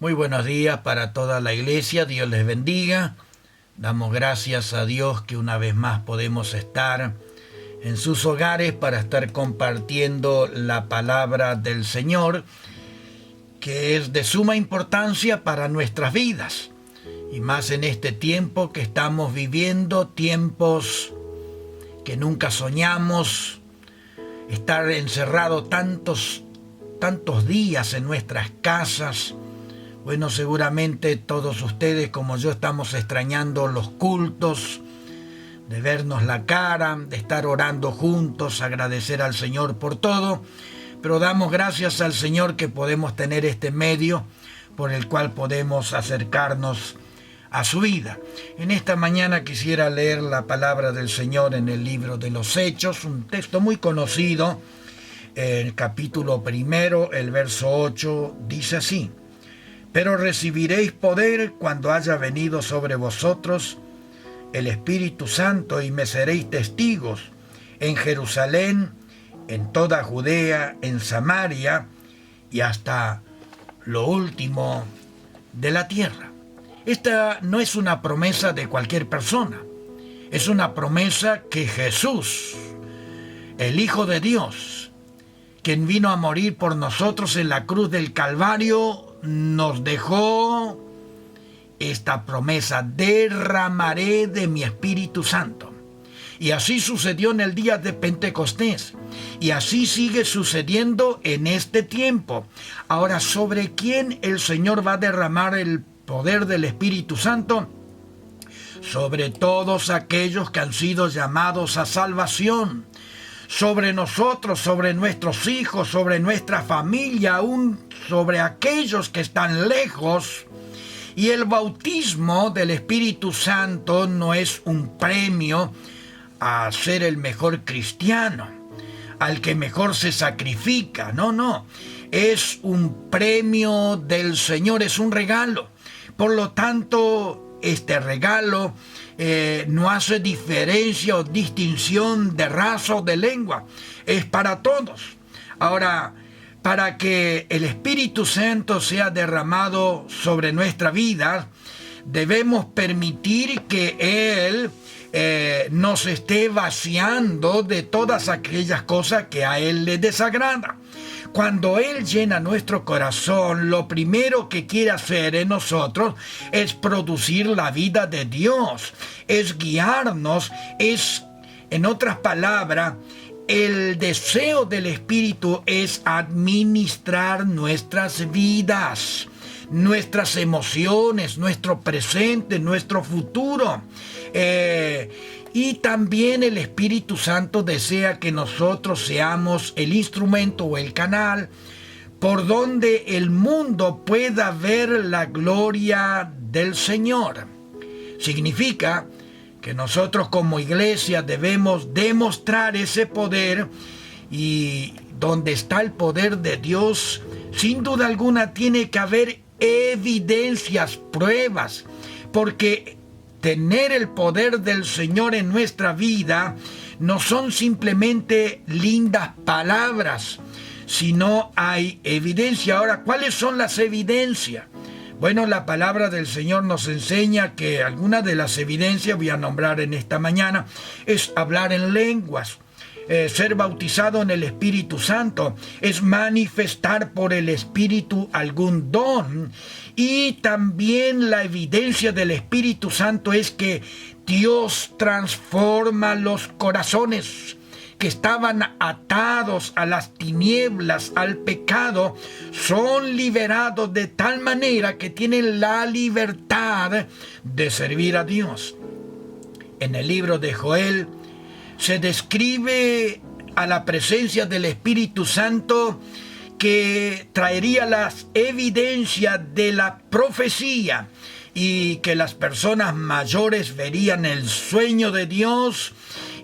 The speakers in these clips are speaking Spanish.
Muy buenos días para toda la iglesia, Dios les bendiga. Damos gracias a Dios que una vez más podemos estar en sus hogares para estar compartiendo la palabra del Señor, que es de suma importancia para nuestras vidas. Y más en este tiempo que estamos viviendo, tiempos que nunca soñamos, estar encerrado tantos días en nuestras casas. Bueno, seguramente todos ustedes como yo estamos extrañando los cultos, de vernos la cara, de estar orando juntos, agradecer al Señor por todo, pero damos gracias al Señor que podemos tener este medio por el cual podemos acercarnos a su vida. En esta mañana quisiera leer la palabra del Señor en el libro de los Hechos, un texto muy conocido, el capítulo 1, el verso 8, dice así: Pero recibiréis poder cuando haya venido sobre vosotros el Espíritu Santo, y me seréis testigos en Jerusalén, en toda Judea, en Samaria y hasta lo último de la tierra. Esta no es una promesa de cualquier persona, es una promesa que Jesús, el Hijo de Dios, quien vino a morir por nosotros en la cruz del Calvario, nos dejó esta promesa: derramaré de mi Espíritu Santo. Y así sucedió en el día de Pentecostés, y así sigue sucediendo en este tiempo. Ahora, ¿sobre quién el Señor va a derramar el poder del Espíritu Santo? Sobre todos aquellos que han sido llamados a salvación, sobre nosotros, sobre nuestros hijos, sobre nuestra familia, aún sobre aquellos que están lejos. Y el bautismo del Espíritu Santo no es un premio a ser el mejor cristiano, al que mejor se sacrifica. No, es un premio del Señor, es un regalo. Por lo tanto, este regalo no hace diferencia o distinción de raza o de lengua, es para todos. Ahora, para que el Espíritu Santo sea derramado sobre nuestra vida, debemos permitir que Él nos esté vaciando de todas aquellas cosas que a Él le desagrada. Cuando Él llena nuestro corazón, lo primero que quiere hacer en nosotros es producir la vida de Dios, es guiarnos, es, en otras palabras, el deseo del Espíritu es administrar nuestras vidas, nuestras emociones, nuestro presente, nuestro futuro. Y también el Espíritu Santo desea que nosotros seamos el instrumento o el canal por donde el mundo pueda ver la gloria del Señor. Significa que nosotros como iglesia debemos demostrar ese poder, y donde está el poder de Dios, sin duda alguna tiene que haber evidencias, pruebas, porque tener el poder del Señor en nuestra vida no son simplemente lindas palabras, sino hay evidencia. Ahora, ¿cuáles son las evidencias? Bueno, la palabra del Señor nos enseña que algunas de las evidencias, voy a nombrar en esta mañana, es hablar en lenguas, ser bautizado en el Espíritu Santo, es manifestar por el Espíritu algún don. Y también la evidencia del Espíritu Santo es que Dios transforma los corazones que estaban atados a las tinieblas, al pecado, son liberados de tal manera que tienen la libertad de servir a Dios. En el libro de Joel se describe a la presencia del Espíritu Santo que traería las evidencias de la profecía, y que las personas mayores verían el sueño de Dios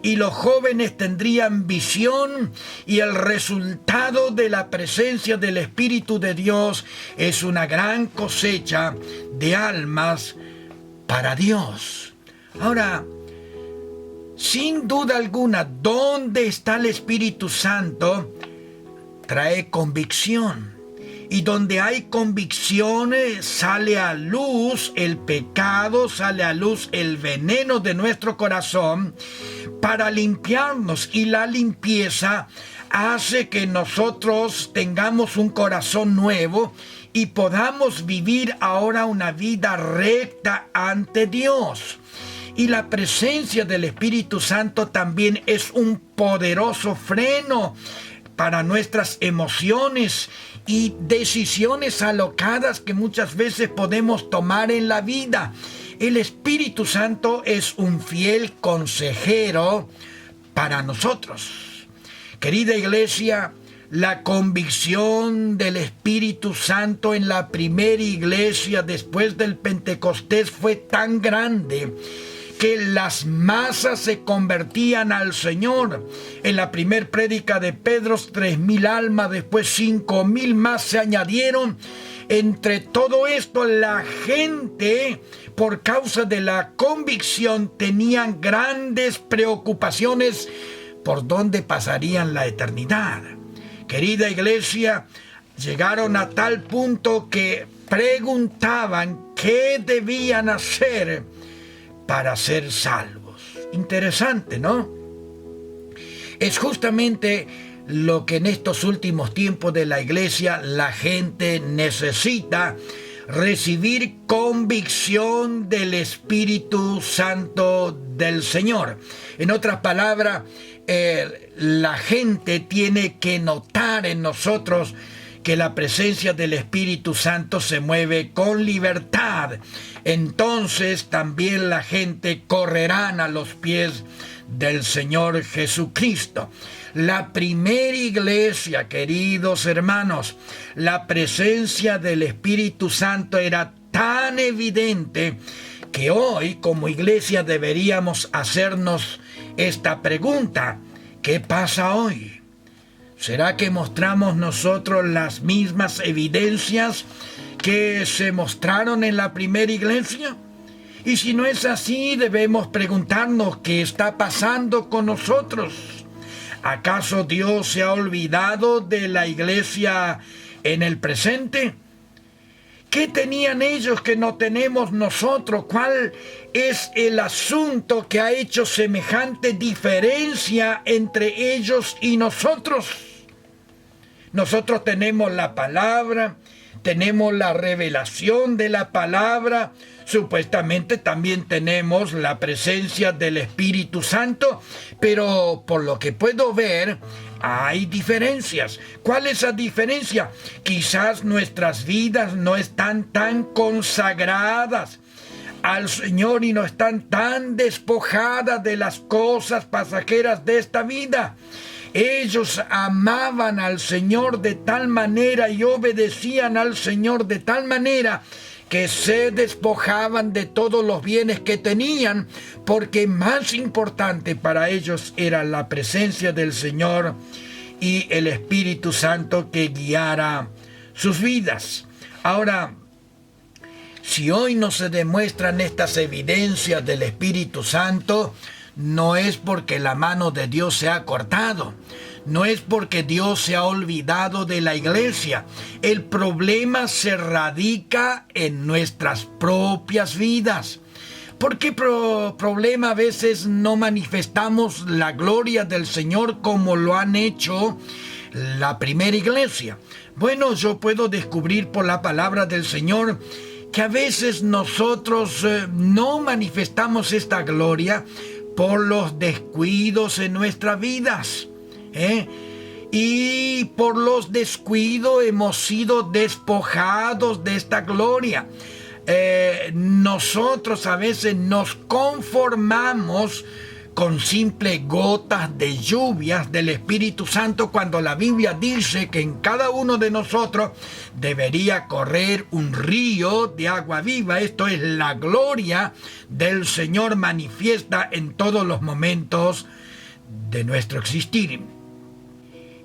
y los jóvenes tendrían visión, y el resultado de la presencia del Espíritu de Dios es una gran cosecha de almas para Dios. Ahora, sin duda alguna, ¿dónde está el Espíritu Santo? Trae convicción. Y donde hay convicciones, sale a luz el pecado, sale a luz el veneno de nuestro corazón para limpiarnos. Y la limpieza hace que nosotros tengamos un corazón nuevo y podamos vivir ahora una vida recta ante Dios. Y la presencia del Espíritu Santo también es un poderoso freno para nuestras emociones y decisiones alocadas que muchas veces podemos tomar en la vida. El Espíritu Santo es un fiel consejero para nosotros. Querida iglesia, la convicción del Espíritu Santo en la primera iglesia después del Pentecostés fue tan grande que las masas se convertían al Señor. En la primer prédica de Pedro, 3,000 almas, después 5,000 más se añadieron. Entre todo esto, la gente, por causa de la convicción, tenían grandes preocupaciones por dónde pasarían la eternidad. Querida iglesia, llegaron a tal punto que preguntaban qué debían hacer para ser salvos. Interesante, ¿no? Es justamente lo que en estos últimos tiempos de la iglesia la gente necesita: recibir convicción del Espíritu Santo del Señor. En otras palabras, la gente tiene que notar en nosotros que la presencia del Espíritu Santo se mueve con libertad. Entonces también la gente correrán a los pies del Señor Jesucristo. La primera iglesia, queridos hermanos, la presencia del Espíritu Santo era tan evidente que hoy como iglesia deberíamos hacernos esta pregunta: ¿qué pasa hoy? ¿Será que mostramos nosotros las mismas evidencias que se mostraron en la primera iglesia? Y si no es así, debemos preguntarnos qué está pasando con nosotros. ¿Acaso Dios se ha olvidado de la iglesia en el presente? ¿Qué tenían ellos que no tenemos nosotros? ¿Cuál es el asunto que ha hecho semejante diferencia entre ellos y nosotros? Nosotros tenemos la palabra, tenemos la revelación de la palabra, supuestamente también tenemos la presencia del Espíritu Santo, pero por lo que puedo ver, hay diferencias. ¿Cuál es la diferencia? Quizás nuestras vidas no están tan consagradas al Señor y no están tan despojadas de las cosas pasajeras de esta vida. Ellos amaban al Señor de tal manera y obedecían al Señor de tal manera que se despojaban de todos los bienes que tenían, porque más importante para ellos era la presencia del Señor y el Espíritu Santo que guiara sus vidas. Ahora, si hoy no se demuestran estas evidencias del Espíritu Santo, no es porque la mano de Dios se ha cortado, no es porque Dios se ha olvidado de la iglesia. El problema se radica en nuestras propias vidas. ¿Por qué problema a veces no manifestamos la gloria del Señor como lo han hecho la primera iglesia? Bueno, yo puedo descubrir por la palabra del Señor que a veces nosotros no manifestamos esta gloria por los descuidos en nuestras vidas. Y por los descuidos hemos sido despojados de esta gloria. Nosotros a veces nos conformamos con simples gotas de lluvias del Espíritu Santo, cuando la Biblia dice que en cada uno de nosotros debería correr un río de agua viva. Esto es la gloria del Señor manifiesta en todos los momentos de nuestro existir.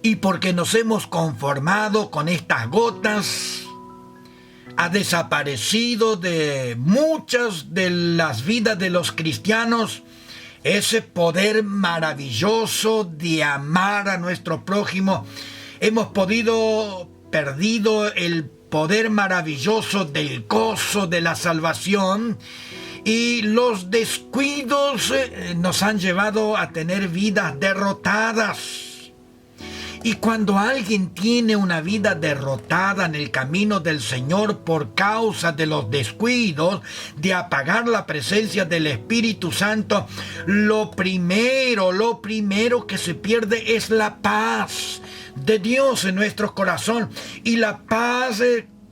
Y porque nos hemos conformado con estas gotas, ha desaparecido de muchas de las vidas de los cristianos ese poder maravilloso de amar a nuestro prójimo. Hemos podido perdido el poder maravilloso del gozo de la salvación, y los descuidos nos han llevado a tener vidas derrotadas. Y cuando alguien tiene una vida derrotada en el camino del Señor por causa de los descuidos, de apagar la presencia del Espíritu Santo, lo primero que se pierde es la paz de Dios en nuestro corazón. Y la paz,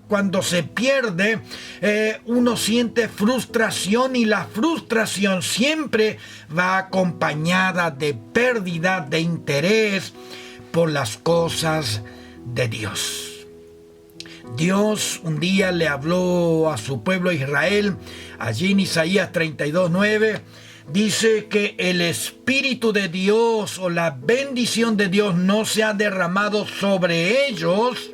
cuando se pierde, uno siente frustración, y la frustración siempre va acompañada de pérdida de interés por las cosas de Dios. Dios un día le habló a su pueblo Israel, allí en Isaías 32:9, dice que el Espíritu de Dios o la bendición de Dios no se ha derramado sobre ellos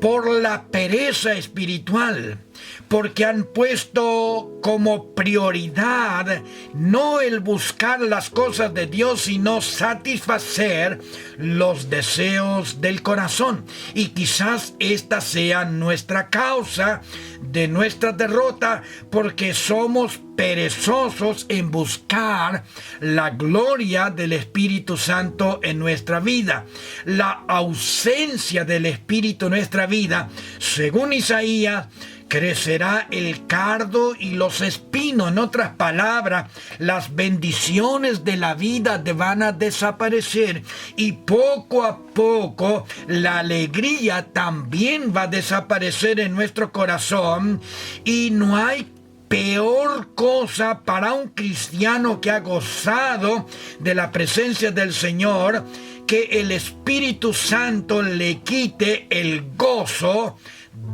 por la pereza espiritual, porque han puesto como prioridad no el buscar las cosas de Dios, sino satisfacer los deseos del corazón. Y quizás esta sea nuestra causa de nuestra derrota, porque somos perezosos en buscar la gloria del Espíritu Santo en nuestra vida. La ausencia del Espíritu en nuestra vida, según Isaías, crecerá el cardo y los espinos. En otras palabras, las bendiciones de la vida van a desaparecer, y poco a poco la alegría también va a desaparecer en nuestro corazón. Y no hay peor cosa para un cristiano que ha gozado de la presencia del Señor que el Espíritu Santo le quite el gozo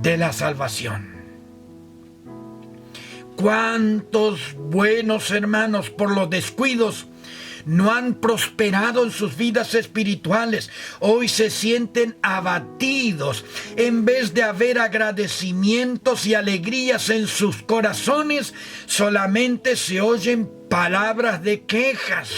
de la salvación. ¿Cuántos buenos hermanos por los descuidos no han prosperado en sus vidas espirituales? Hoy se sienten abatidos. En vez de haber agradecimientos y alegrías en sus corazones, solamente se oyen palabras de quejas.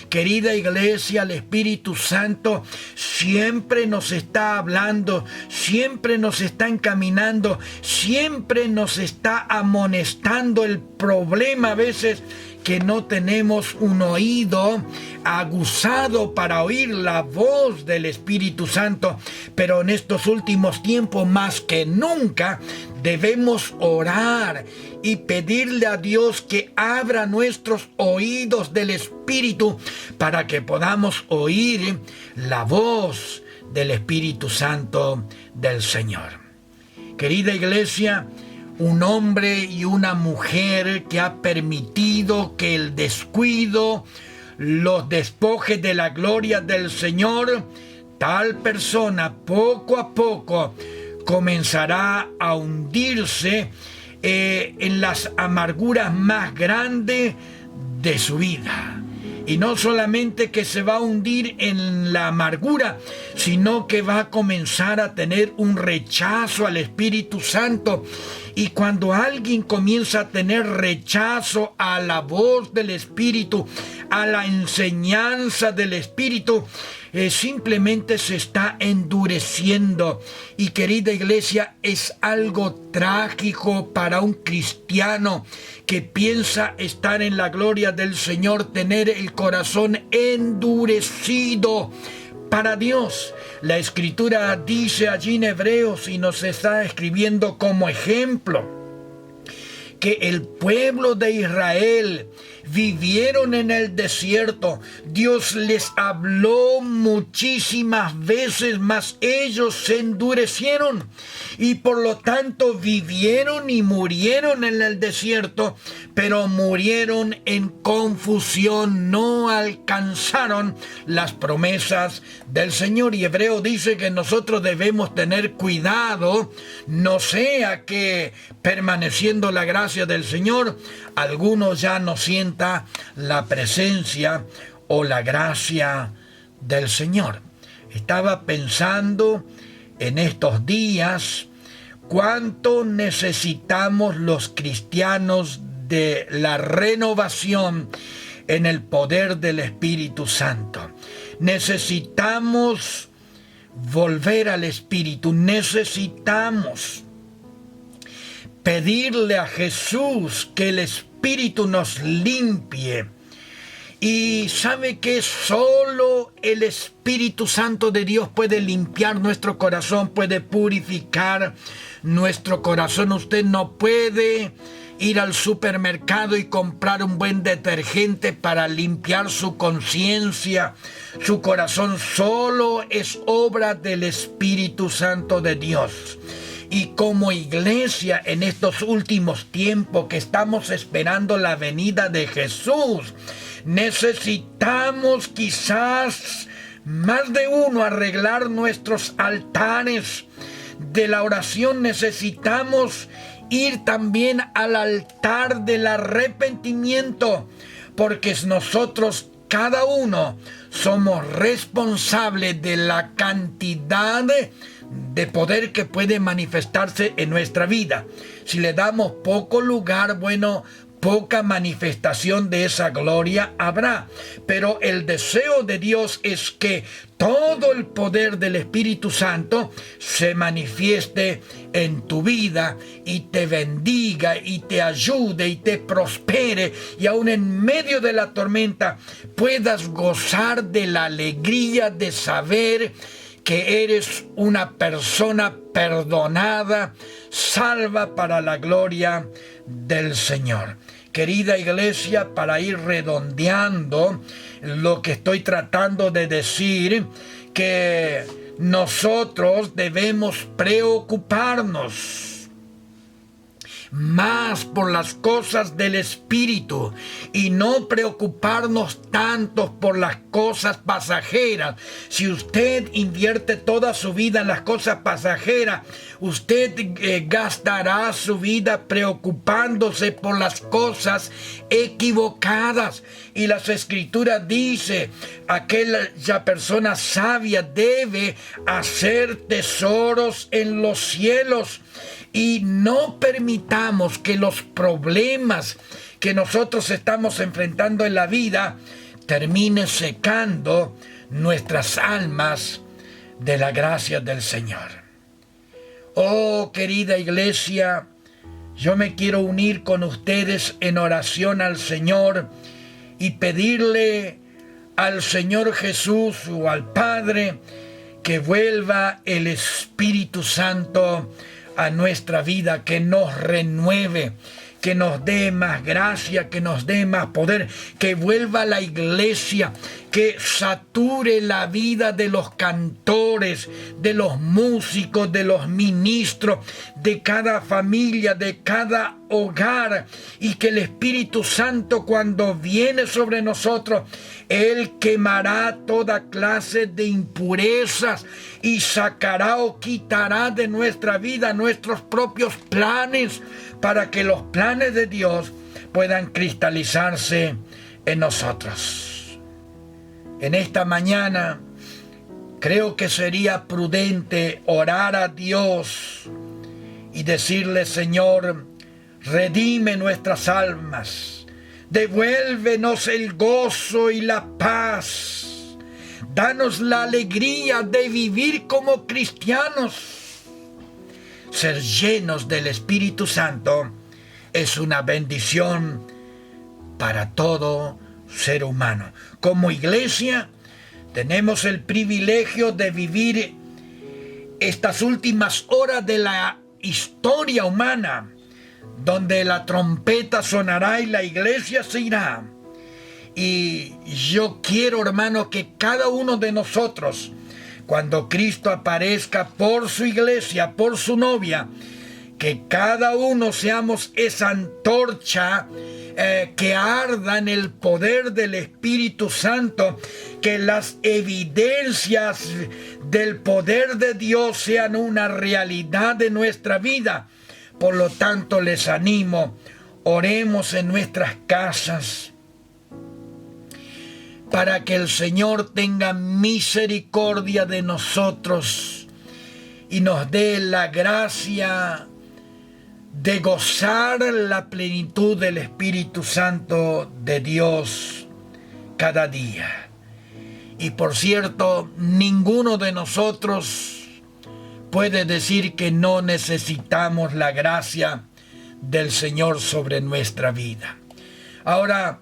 Querida iglesia, el Espíritu Santo siempre nos está hablando, siempre nos está encaminando, siempre nos está amonestando. El problema a veces que no tenemos un oído aguzado para oír la voz del Espíritu Santo. Pero en estos últimos tiempos, más que nunca, debemos orar y pedirle a Dios que abra nuestros oídos del Espíritu para que podamos oír la voz del Espíritu Santo del Señor. Querida iglesia, un hombre y una mujer que ha permitido que el descuido los despoje de la gloria del Señor, tal persona poco a poco comenzará a hundirse en las amarguras más grandes de su vida. Y no solamente que se va a hundir en la amargura, sino que va a comenzar a tener un rechazo al Espíritu Santo. Y cuando alguien comienza a tener rechazo a la voz del Espíritu, a la enseñanza del Espíritu, simplemente se está endureciendo. Y querida iglesia, es algo trágico para un cristiano que piensa estar en la gloria del Señor, tener el corazón endurecido para Dios. La Escritura dice allí en Hebreos, y nos está escribiendo como ejemplo, que el pueblo de Israel vivieron en el desierto. Dios les habló muchísimas veces, mas ellos se endurecieron y por lo tanto vivieron y murieron en el desierto, pero murieron en confusión, no alcanzaron las promesas del Señor. Y Hebreo dice que nosotros debemos tener cuidado, no sea que permaneciendo la gracia del Señor, algunos ya no sienta la presencia o la gracia del Señor. Estaba pensando en estos días cuánto necesitamos los cristianos de la renovación en el poder del Espíritu Santo. Necesitamos volver al Espíritu. Necesitamos pedirle a Jesús que el Espíritu nos limpie. Y sabe que solo el Espíritu Santo de Dios puede limpiar nuestro corazón, puede purificar nuestro corazón. Usted no puede ir al supermercado y comprar un buen detergente para limpiar su conciencia, su corazón. Solo es obra del Espíritu Santo de Dios. Y como iglesia en estos últimos tiempos que estamos esperando la venida de Jesús, necesitamos quizás más de uno arreglar nuestros altares de la oración. Necesitamos ir también al altar del arrepentimiento, porque nosotros, cada uno, somos responsables de la cantidad de poder que puede manifestarse en nuestra vida. Si le damos poco lugar, bueno, poca manifestación de esa gloria habrá. Pero el deseo de Dios es que todo el poder del Espíritu Santo se manifieste en tu vida y te bendiga y te ayude y te prospere, y aún en medio de la tormenta puedas gozar de la alegría de saber que eres una persona perdonada, salva para la gloria del Señor. Querida iglesia, para ir redondeando lo que estoy tratando de decir, que nosotros debemos preocuparnos más por las cosas del Espíritu y no preocuparnos tanto por las cosas pasajeras. Si usted invierte toda su vida en las cosas pasajeras, usted gastará su vida preocupándose por las cosas equivocadas. Y las Escrituras dice, aquella persona sabia debe hacer tesoros en los cielos. Y no permitamos que los problemas que nosotros estamos enfrentando en la vida terminen secando nuestras almas de la gracia del Señor. Oh, querida iglesia, yo me quiero unir con ustedes en oración al Señor y pedirle al Señor Jesús o al Padre que vuelva el Espíritu Santo a nuestra vida, que nos renueve, que nos dé más gracia, que nos dé más poder, que vuelva la iglesia, que sature la vida de los cantores, de los músicos, de los ministros, de cada familia, de cada hogar, y que el Espíritu Santo, cuando viene sobre nosotros, Él quemará toda clase de impurezas y sacará o quitará de nuestra vida nuestros propios planes, para que los planes de Dios puedan cristalizarse en nosotros. En esta mañana creo que sería prudente orar a Dios y decirle: Señor, redime nuestras almas, devuélvenos el gozo y la paz, danos la alegría de vivir como cristianos. Ser llenos del Espíritu Santo es una bendición para todo ser humano. Como iglesia tenemos el privilegio de vivir estas últimas horas de la historia humana, donde la trompeta sonará y la iglesia se irá. Y yo quiero, hermano, que cada uno de nosotros, cuando Cristo aparezca por su iglesia, por su novia, que cada uno seamos esa antorcha que arda en el poder del Espíritu Santo, que las evidencias del poder de Dios sean una realidad de nuestra vida. Por lo tanto, les animo, oremos en nuestras casas, para que el Señor tenga misericordia de nosotros y nos dé la gracia de gozar la plenitud del Espíritu Santo de Dios cada día. Y por cierto, ninguno de nosotros puede decir que no necesitamos la gracia del Señor sobre nuestra vida. Ahora,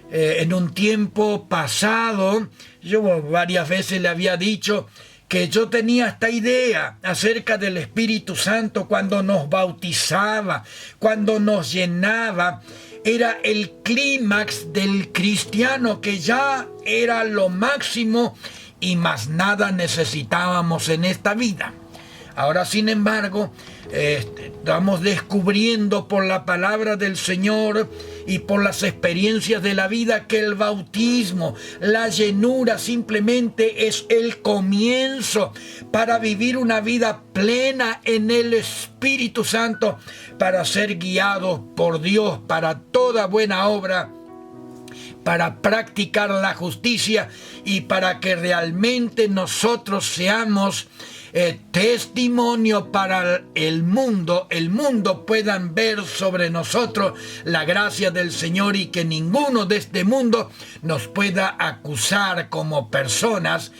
en un tiempo pasado, yo varias veces le había dicho que yo tenía esta idea acerca del Espíritu Santo cuando nos bautizaba, cuando nos llenaba. Era el clímax del cristiano, que ya era lo máximo y más nada necesitábamos en esta vida. Ahora, sin embargo, estamos descubriendo por la palabra del Señor y por las experiencias de la vida que el bautismo, la llenura, simplemente es el comienzo para vivir una vida plena en el Espíritu Santo, para ser guiados por Dios para toda buena obra, para practicar la justicia y para que realmente nosotros seamos testimonio para el mundo puedan ver sobre nosotros la gracia del Señor y que ninguno de este mundo nos pueda acusar como personas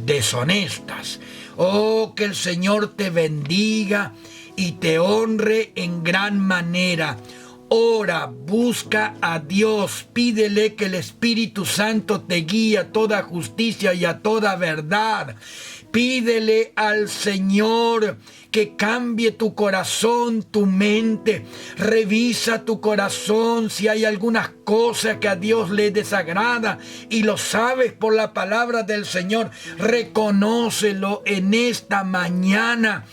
deshonestas. Oh, que el Señor te bendiga y te honre en gran manera. Ora, busca a Dios, pídele que el Espíritu Santo te guíe a toda justicia y a toda verdad. Pídele al Señor que cambie tu corazón, tu mente. Revisa tu corazón si hay algunas cosas que a Dios le desagrada y lo sabes por la palabra del Señor. Reconócelo en esta mañana.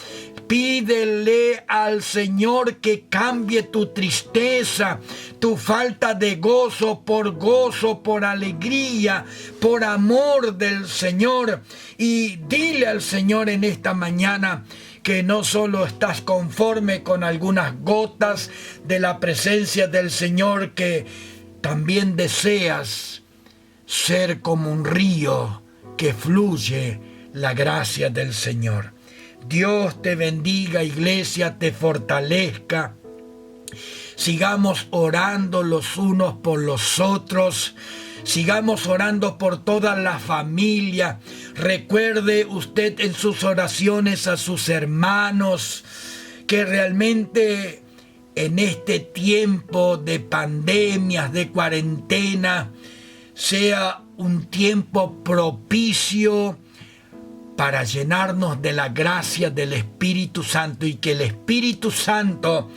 Pídele al Señor que cambie tu tristeza, tu falta de gozo, por alegría, por amor del Señor. Y dile al Señor en esta mañana que no solo estás conforme con algunas gotas de la presencia del Señor, que también deseas ser como un río que fluye la gracia del Señor. Dios te bendiga, iglesia, te fortalezca. Sigamos orando los unos por los otros. Sigamos orando por toda la familia. Recuerde usted en sus oraciones a sus hermanos, que realmente en este tiempo de pandemias, de cuarentena, sea un tiempo propicio para llenarnos de la gracia del Espíritu Santo y que el Espíritu Santo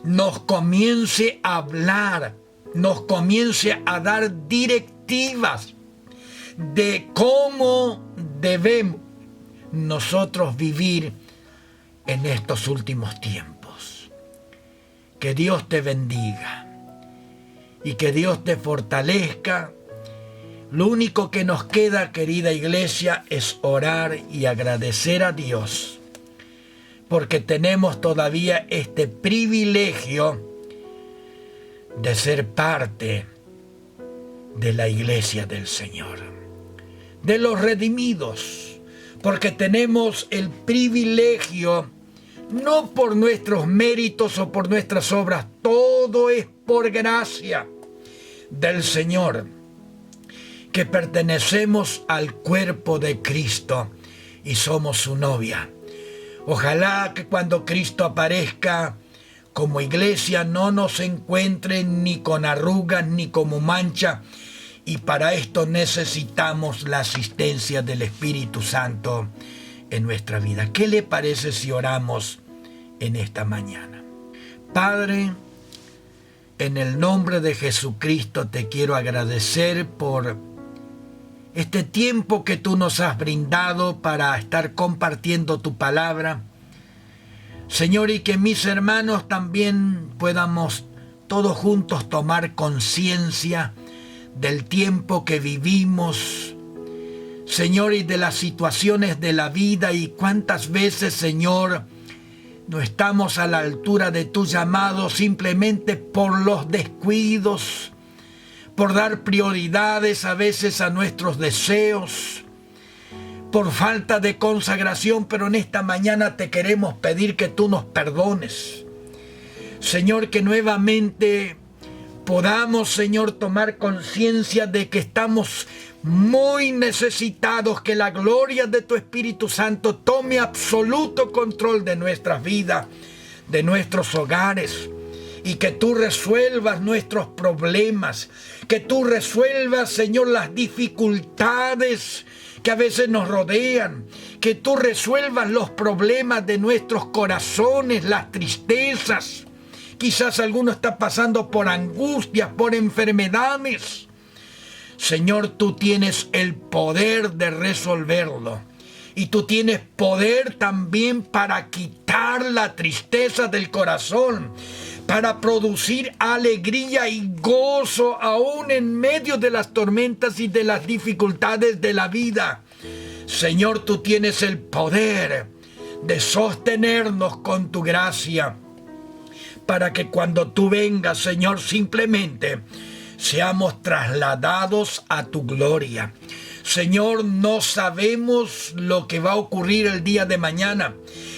nos comience a hablar, nos comience a dar directivas de cómo debemos nosotros vivir en estos últimos tiempos. Que Dios te bendiga y que Dios te fortalezca. Lo único que nos queda, querida iglesia, es orar y agradecer a Dios, porque tenemos todavía este privilegio de ser parte de la iglesia del Señor, de los redimidos, porque tenemos el privilegio, no por nuestros méritos o por nuestras obras, todo es por gracia del Señor, que pertenecemos al cuerpo de Cristo y somos su novia. Ojalá que cuando Cristo aparezca como iglesia no nos encuentre ni con arrugas ni como mancha, y para esto necesitamos la asistencia del Espíritu Santo en nuestra vida. ¿Qué le parece si oramos en esta mañana? Padre, en el nombre de Jesucristo te quiero agradecer por este tiempo que tú nos has brindado para estar compartiendo tu palabra. Señor, y que mis hermanos también podamos todos juntos tomar conciencia del tiempo que vivimos, Señor, y de las situaciones de la vida, y cuántas veces, Señor, no estamos a la altura de tu llamado simplemente por los descuidos, por dar prioridades a veces a nuestros deseos, por falta de consagración, pero en esta mañana te queremos pedir que tú nos perdones. Señor, que nuevamente podamos, Señor, tomar conciencia de que estamos muy necesitados, que la gloria de tu Espíritu Santo tome absoluto control de nuestras vidas, de nuestros hogares, y que tú resuelvas nuestros problemas, que tú resuelvas, Señor, las dificultades que a veces nos rodean, que tú resuelvas los problemas de nuestros corazones, las tristezas. Quizás alguno está pasando por angustias, por enfermedades. Señor, tú tienes el poder de resolverlo. Y tú tienes poder también para quitar la tristeza del corazón, para producir alegría y gozo aún en medio de las tormentas y de las dificultades de la vida. Señor, tú tienes el poder de sostenernos con tu gracia, para que cuando tú vengas, Señor, simplemente seamos trasladados a tu gloria. Señor, no sabemos lo que va a ocurrir el día de mañana,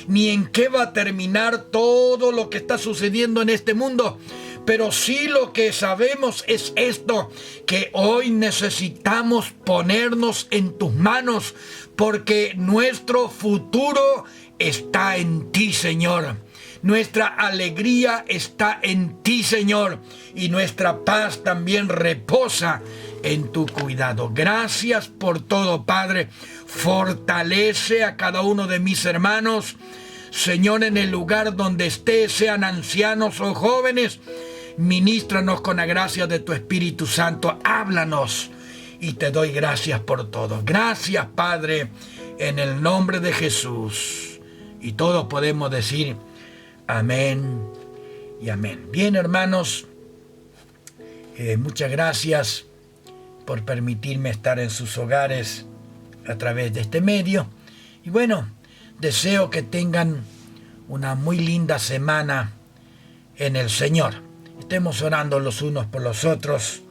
ni en qué va a terminar todo lo que está sucediendo en este mundo. Pero sí lo que sabemos es esto, que hoy necesitamos ponernos en tus manos, porque nuestro futuro está en ti, Señor. Nuestra alegría está en ti, Señor, y nuestra paz también reposa en tu cuidado. Gracias por todo, Padre. Fortalece a cada uno de mis hermanos, Señor, en el lugar donde esté, sean ancianos o jóvenes. Ministranos con la gracia de tu Espíritu Santo. Háblanos y te doy gracias por todo. Gracias, Padre, en el nombre de Jesús. Y todos podemos decir amén y amén. Bien, hermanos, muchas gracias por permitirme estar en sus hogares a través de este medio. Y bueno, deseo que tengan una muy linda semana en el Señor. Estemos orando los unos por los otros.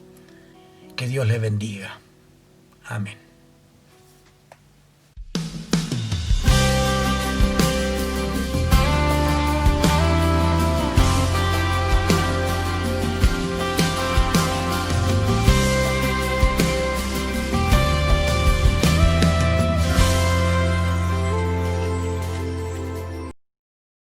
Que Dios les bendiga. Amén.